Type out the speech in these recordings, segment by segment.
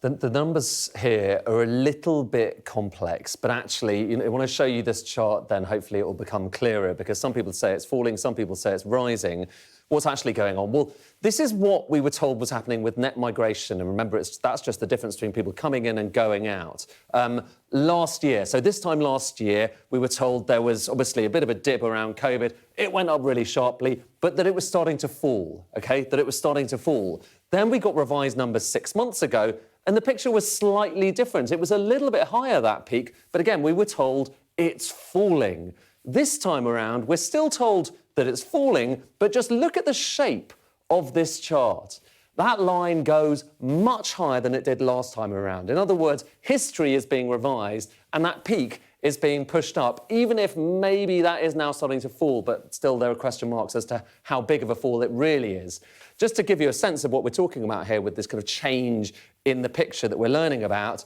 The numbers here are a little bit complex, but actually, I want to show you this chart, then hopefully it will become clearer, because some people say it's falling, some people say it's rising. What's actually going on? Well, this is what we were told was happening with net migration, and remember, that's just the difference between people coming in and going out. Last year, so this time last year, we were told there was obviously a bit of a dip around COVID. It went up really sharply, but that it was starting to fall, OK? That it was starting to fall. Then we got revised numbers 6 months ago, and the picture was slightly different. It was a little bit higher, that peak, but again, we were told it's falling. This time around, we're still told that it's falling, but just look at the shape of this chart. That line goes much higher than it did last time around. In other words, history is being revised, and that peak is being pushed up, even if maybe that is now starting to fall, but still there are question marks as to how big of a fall it really is. Just to give you a sense of what we're talking about here with this kind of change in the picture that we're learning about,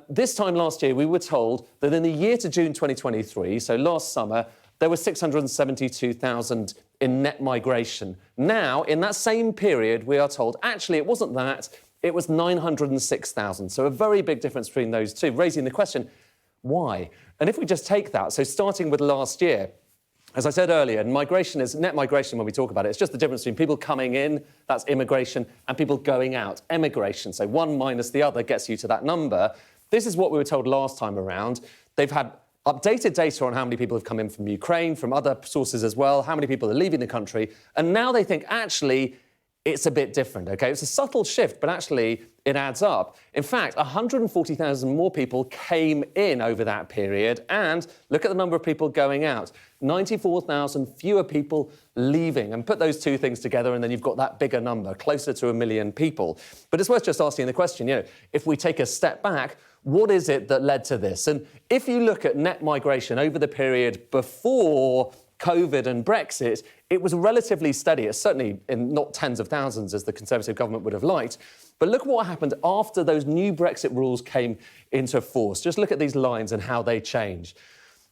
this time last year we were told that in the year to June 2023, so last summer, there was 672,000 in net migration. Now, in that same period, we are told, actually, it wasn't that, it was 906,000. So a very big difference between those two, raising the question, why? And if we just take that, so starting with last year, as I said earlier, migration is net migration when we talk about it. It's just the difference between people coming in, that's immigration, and people going out, emigration. So one minus the other gets you to that number. This is what we were told last time around. They've had updated data on how many people have come in from Ukraine, from other sources as well, how many people are leaving the country. And now they think, actually, it's a bit different, OK? It's a subtle shift, but actually it adds up. In fact, 140,000 more people came in over that period, and look at the number of people going out. 94,000 fewer people leaving. And put those two things together, and then you've got that bigger number, closer to 1 million people. But it's worth just asking the question, if we take a step back, what is it that led to this? And if you look at net migration over the period before COVID and Brexit, it was relatively steady. It's certainly in not tens of thousands, as the Conservative government would have liked. But look what happened after those new Brexit rules came into force. Just look at these lines and how they change.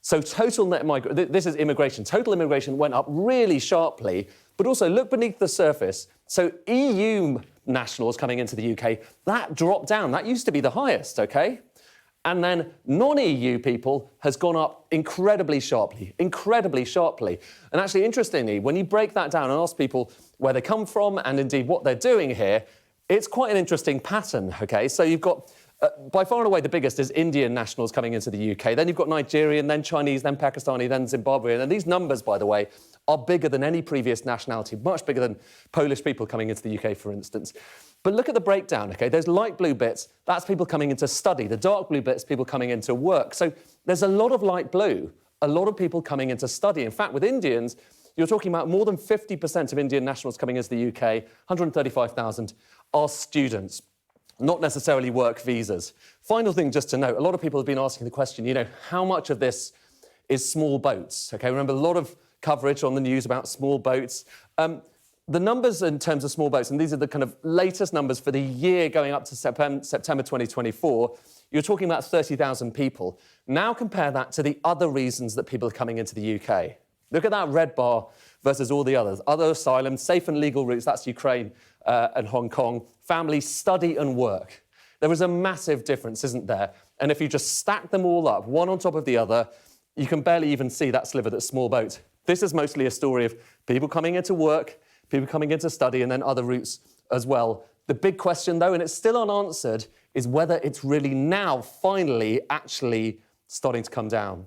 So total net migration, this is immigration. Total immigration went up really sharply, but also look beneath the surface. So EU nationals coming into the UK, that dropped down. That used to be the highest, OK? And then non-EU people has gone up incredibly sharply. And actually, interestingly, when you break that down and ask people where they come from and indeed what they're doing here, it's quite an interesting pattern, OK? So you've got, by far and away, the biggest is Indian nationals coming into the UK. Then you've got Nigerian, then Chinese, then Pakistani, then Zimbabwean. And these numbers, by the way, are bigger than any previous nationality, much bigger than Polish people coming into the UK, for instance. But look at the breakdown, OK? Those light blue bits, that's people coming in to study. The dark blue bits, people coming in to work. So there's a lot of light blue, a lot of people coming in to study. In fact, with Indians, you're talking about more than 50% of Indian nationals coming into the UK, 135,000, are students, not necessarily work visas. Final thing just to note, a lot of people have been asking the question, how much of this is small boats, OK? Remember, a lot of coverage on the news about small boats. The numbers in terms of small boats, and these are the kind of latest numbers for the year going up to September 2024, you're talking about 30,000 people. Now compare that to the other reasons that people are coming into the UK. Look at that red bar versus all the others. Other asylum, safe and legal routes, that's Ukraine and Hong Kong. Family, study and work. There is a massive difference, isn't there? And if you just stack them all up, one on top of the other, you can barely even see that sliver that's small boat. This is mostly a story of people coming into work, people coming into study, and then other routes as well. The big question, though, and it's still unanswered, is whether it's really now, finally, actually starting to come down.